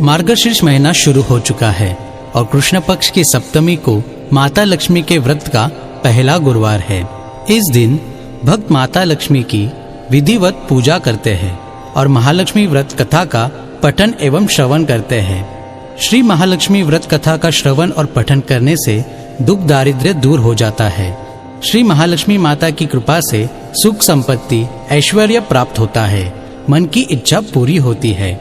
मार्गशीर्ष महीना शुरू हो चुका है और कृष्ण पक्ष की सप्तमी को माता लक्ष्मी के व्रत का पहला गुरुवार है। इस दिन भक्त माता लक्ष्मी की विधिवत पूजा करते हैं और महालक्ष्मी व्रत कथा का पठन एवं श्रवण करते हैं। श्री महालक्ष्मी व्रत कथा का श्रवण और पठन करने से दुख दारिद्र्य दूर हो जाता है। श्री महालक्ष्मी माता की कृपा से सुख संपत्ति ऐश्वर्य प्राप्त होता है, मन की इच्छा पूरी होती है।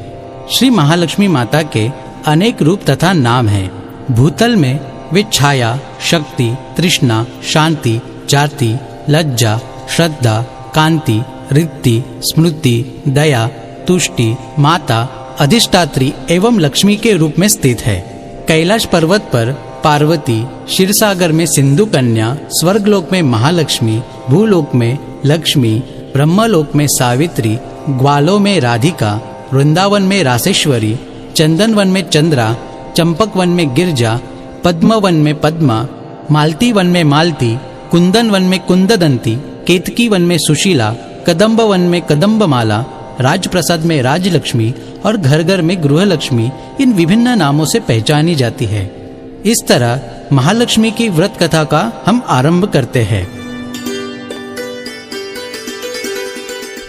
श्री महालक्ष्मी माता के अनेक रूप तथा नाम हैं। भूतल में वे छाया, शक्ति, तृष्णा, शांति, जाति, लज्जा, श्रद्धा, कांति, रिद्धि, स्मृति, दया, तुष्टि, माता, अधिष्ठात्री एवं लक्ष्मी के रूप में स्थित है। कैलाश पर्वत पर पार्वती, क्षीरसागर में सिंधु कन्या, स्वर्गलोक में महालक्ष्मी, भूलोक में लक्ष्मी, ब्रह्मलोक में सावित्री, ग्वालों में राधिका, वृंदावन में रासेश्वरी, चंदन वन में चंद्रा, चंपक वन में गिरजा, पद्म वन में पद्मा, मालती वन में मालती, कुंदन वन में कुंददंती, केतकी वन में सुशीला, कदम्ब वन में कदम्बमाला, राजप्रसाद में राजलक्ष्मी और घर घर में गृहलक्ष्मी इन विभिन्न नामों से पहचानी जाती है। इस तरह महालक्ष्मी की व्रत कथा का हम आरंभ करते हैं।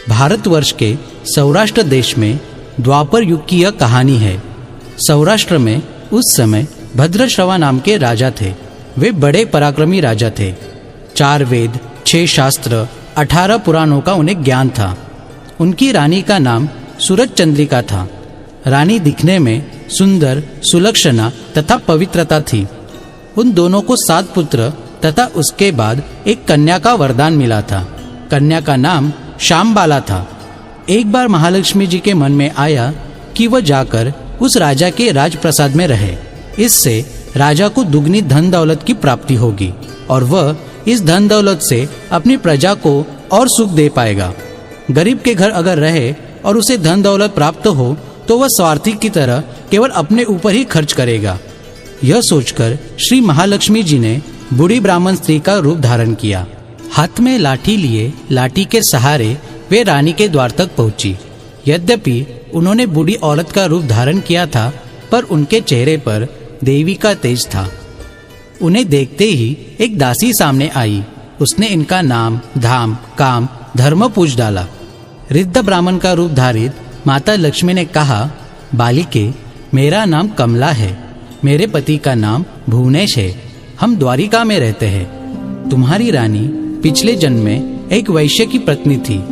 भारतवर्ष के सौराष्ट्र देश में द्वापर युग की यह कहानी है। सौराष्ट्र में उस समय भद्रश्रवा नाम के राजा थे। वे बड़े पराक्रमी राजा थे। 4 वेद, 6 शास्त्र, 18 पुराणों का उन्हें ज्ञान था। उनकी रानी का नाम सूरज चंद्रिका था। रानी दिखने में सुंदर, सुलक्षणा तथा पवित्रता थी। उन दोनों को 7 पुत्र तथा उसके बाद एक कन्या का वरदान मिला था। कन्या का नाम श्यामबाला था। एक बार महालक्ष्मी जी के मन में आया कि वह जाकर उस राजा के राजप्रसाद में रहे। इससे राजा को दुगनी धन दौलत की प्राप्ति होगी और वह इस धन दौलत से अपनी प्रजा को और सुख दे पाएगा। गरीब के घर अगर रहे और उसे धन दौलत प्राप्त हो तो वह स्वार्थी की तरह केवल अपने ऊपर ही खर्च करेगा। यह सोचकर श्री महालक्ष्मी जी ने बूढ़ी ब्राह्मण स्त्री का रूप धारण किया। हाथ में लाठी लिए लाठी के सहारे वे रानी के द्वार तक पहुंची। यद्यपि उन्होंने बूढ़ी औरत का रूप धारण किया था, पर उनके चेहरे पर देवी का तेज था। उन्हें देखते ही एक दासी सामने आई। उसने इनका नाम, धाम, काम, धर्म पूछ डाला। रिद्ध ब्राह्मण का रूप धारित माता लक्ष्मी ने कहा, बालिके, मेरा नाम कमला है। मेरे पति का नाम भुवनेश है। हम द्वारिका में रहते हैं। तुम्हारी रानी पिछले जन्म में एक वैश्य की पत्नी थी।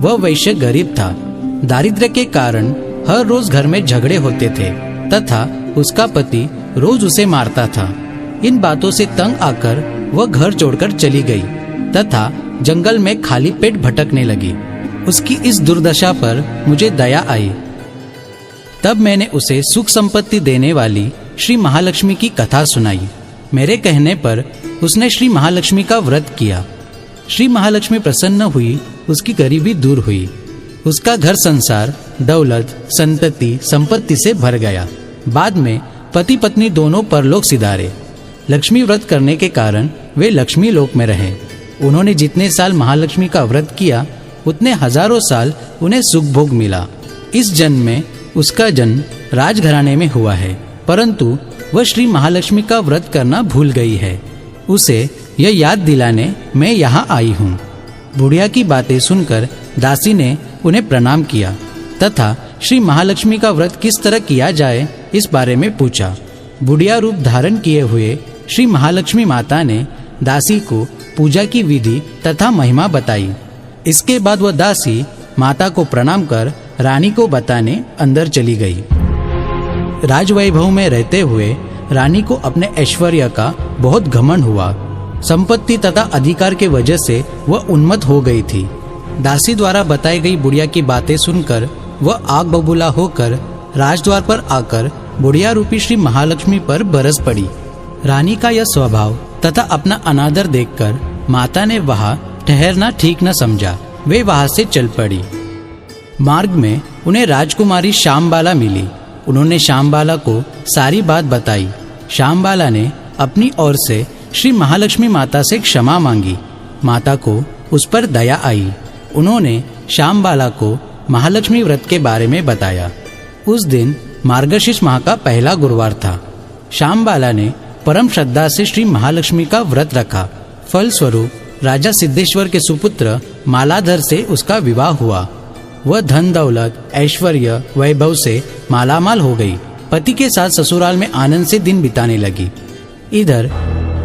वह वैश्य गरीब था। दारिद्र्य के कारण हर रोज घर में झगड़े होते थे तथा उसका पति रोज उसे मारता था। इन बातों से तंग आकर वह घर छोड़कर चली गई तथा जंगल में खाली पेट भटकने लगी। उसकी इस दुर्दशा पर मुझे दया आई। तब मैंने उसे सुख संपत्ति देने वाली श्री महालक्ष्मी की कथा सुनाई। मेरे कहने पर उसने श्री महालक्ष्मी का व्रत किया। श्री महालक्ष्मी प्रसन्न हुई। उसकी गरीबी दूर हुई। उसका घर संसार दौलत, संतति, संपत्ति से भर गया। बाद में पति पत्नी दोनों परलोक सिधारे। लक्ष्मी व्रत करने के कारण वे लक्ष्मी लोक में रहे। उन्होंने जितने साल महालक्ष्मी का व्रत किया उतने हजारों साल उन्हें सुख भोग मिला। इस जन्म में उसका जन्म राजघराने में हुआ है, परंतु वह श्री महालक्ष्मी का व्रत करना भूल गई है। उसे यह याद दिलाने मैं यहाँ आई हूँ। बुढ़िया की बातें सुनकर दासी ने उन्हें प्रणाम किया तथा श्री महालक्ष्मी का व्रत किस तरह किया जाए इस बारे में पूछा। बुढ़िया रूप धारण किए हुए श्री महालक्ष्मी माता ने दासी को पूजा की विधि तथा महिमा बताई। इसके बाद वह दासी माता को प्रणाम कर रानी को बताने अंदर चली गई। राजवैभव में रहते हुए रानी को अपने ऐश्वर्य का बहुत घमंड हुआ। संपत्ति तथा अधिकार के वजह से वह उन्मत्त हो गई थी। दासी द्वारा बताई गई बुढ़िया की बातें सुनकर वह आग बबूला होकर राजद्वार पर आकर बुढ़िया रूपी श्री महालक्ष्मी पर बरस पड़ी। रानी का यह स्वभाव तथा अपना अनादर देखकर माता ने वहां ठहरना ठीक न समझा। वे वहां से चल पड़ी। मार्ग में उन्हें राजकुमारी श्यामबाला मिली। उन्होंने श्यामबाला को सारी बात बताई। श्यामबाला ने अपनी ओर से श्री महालक्ष्मी माता से क्षमा मांगी। माता को उस पर दया आई। उन्होंने श्यामबाला को महालक्ष्मी व्रत के बारे में बताया। उस दिन मार्गशीर्ष माह का पहला गुरुवार था। श्यामबाला ने परम श्रद्धा से श्री महालक्ष्मी का व्रत रखा। फलस्वरूप राजा सिद्धेश्वर के सुपुत्र मालाधर से उसका विवाह हुआ। वह धन दौलत ऐश्वर्य वैभव से मालामाल हो गई। पति के साथ ससुराल में आनंद से दिन बिताने लगी। इधर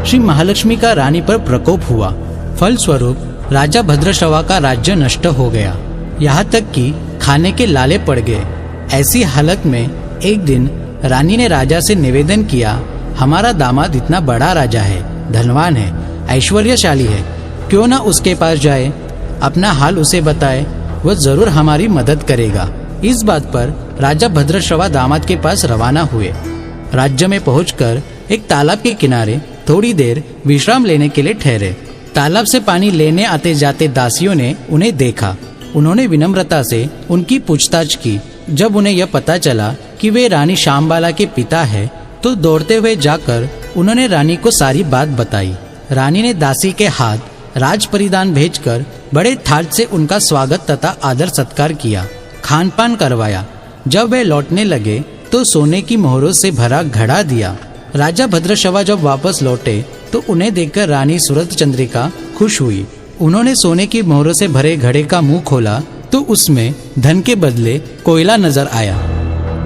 श्री महालक्ष्मी का रानी पर प्रकोप हुआ। फलस्वरूप राजा भद्रश्रवा का राज्य नष्ट हो गया। यहाँ तक कि खाने के लाले पड़ गए। ऐसी हालत में एक दिन रानी ने राजा से निवेदन किया, हमारा दामाद इतना बड़ा राजा है, धनवान है, ऐश्वर्यशाली है, क्यों ना उसके पास जाए, अपना हाल उसे बताए, वह जरूर हमारी मदद करेगा। इस बात पर राजा भद्रश्रवा दामाद के पास रवाना हुए। राज्य में पहुंचकर एक तालाब के किनारे थोड़ी देर विश्राम लेने के लिए ठहरे। तालाब से पानी लेने आते जाते दासियों ने उन्हें देखा। उन्होंने विनम्रता से उनकी पूछताछ की। जब उन्हें यह पता चला कि वे रानी श्यामबाला के पिता है, तो दौड़ते हुए जाकर उन्होंने रानी को सारी बात बताई। रानी ने दासी के हाथ राज परिधान भेजकर बड़े ठाट से उनका स्वागत तथा आदर सत्कार किया, खान पान करवाया। जब वे लौटने लगे तो सोने की मोहरों से भरा घड़ा दिया। राजा भद्रश्रवा जब वापस लौटे तो उन्हें देखकर रानी सूरतचंद्रिका खुश हुई। उन्होंने सोने की मोहरों से भरे घड़े का मुंह खोला तो उसमें धन के बदले कोयला नजर आया।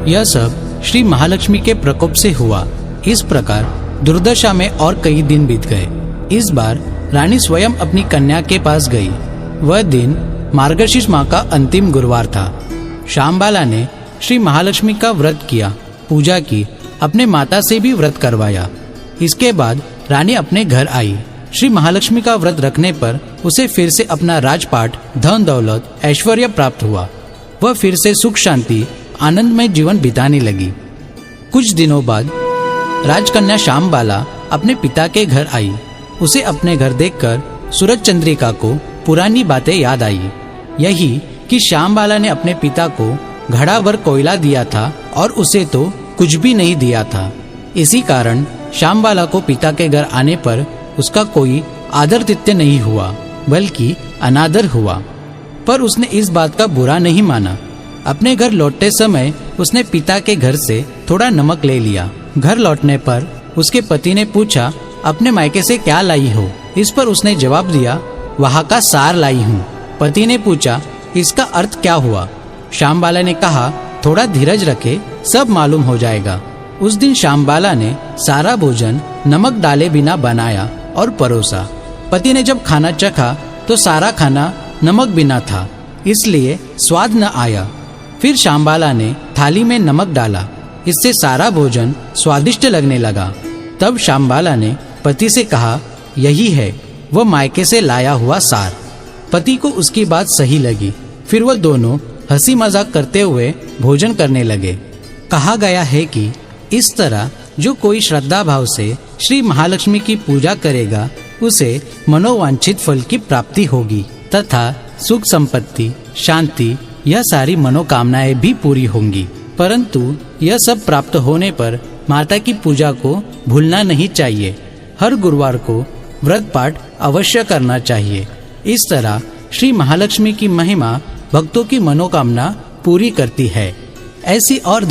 यह सब श्री महालक्ष्मी के प्रकोप से हुआ। इस प्रकार दुर्दशा में और कई दिन बीत गए। इस बार रानी स्वयं अपनी कन्या के पास गई। वह दिन मार्गशीर्ष माह का अंतिम गुरुवार था। श्यामबाला ने श्री महालक्ष्मी का व्रत किया, पूजा की, अपने माता से भी व्रत करवाया। इसके बाद रानी अपने घर आई। श्री महालक्ष्मी का व्रत रखने पर उसे फिर से अपना राजपाट, धन दौलत, ऐश्वर्य प्राप्त हुआ। वह फिर से सुख शांति आनंदमय जीवन बिताने लगी। कुछ दिनों बाद राजकन्या श्यामबाला अपने पिता के घर आई। उसे अपने घर देखकर सूरतचंद्रिका को पुरानी बातें याद आई। यही कि श्यामबाला ने अपने पिता को घड़ा भर कोयला दिया था और उसे तो कुछ भी नहीं दिया था। इसी कारण श्यामबाला को पिता के घर आने पर उसका कोई आदर तिथ्य नहीं हुआ, बल्कि अनादर हुआ। पर उसने इस बात का बुरा नहीं माना। अपने घर लौटते समय उसने पिता के घर से थोड़ा नमक ले लिया। घर लौटने पर उसके पति ने पूछा, अपने मायके से क्या लाई हो? इस पर उसने जवाब दिया, वहाँ का सार लाई हूँ। पति ने पूछा, इसका अर्थ क्या हुआ? श्यामबाला ने कहा, थोड़ा धीरज रखे, सब मालूम हो जाएगा। उस दिन श्यामबाला ने सारा भोजन नमक डाले बिना बनाया और परोसा। पति ने जब खाना चखा तो सारा खाना नमक बिना था, इसलिए स्वाद न आया। फिर श्यामबाला ने थाली में नमक डाला, इससे सारा भोजन स्वादिष्ट लगने लगा। तब श्यामबाला ने पति से कहा, यही है वह मायके से लाया हुआ सार। पति को उसकी बात सही लगी। फिर वह दोनों हंसी मजाक करते हुए भोजन करने लगे। कहा गया है कि इस तरह जो कोई श्रद्धा भाव से श्री महालक्ष्मी की पूजा करेगा, उसे मनोवांछित फल की प्राप्ति होगी तथा सुख संपत्ति, शांति, यह सारी मनोकामनाएं भी पूरी होंगी। परंतु यह सब प्राप्त होने पर माता की पूजा को भूलना नहीं चाहिए। हर गुरुवार को व्रत पाठ अवश्य करना चाहिए। इस तरह श्री महालक्ष्मी की महिमा भक्तों की मनोकामना पूरी करती है। ऐसी और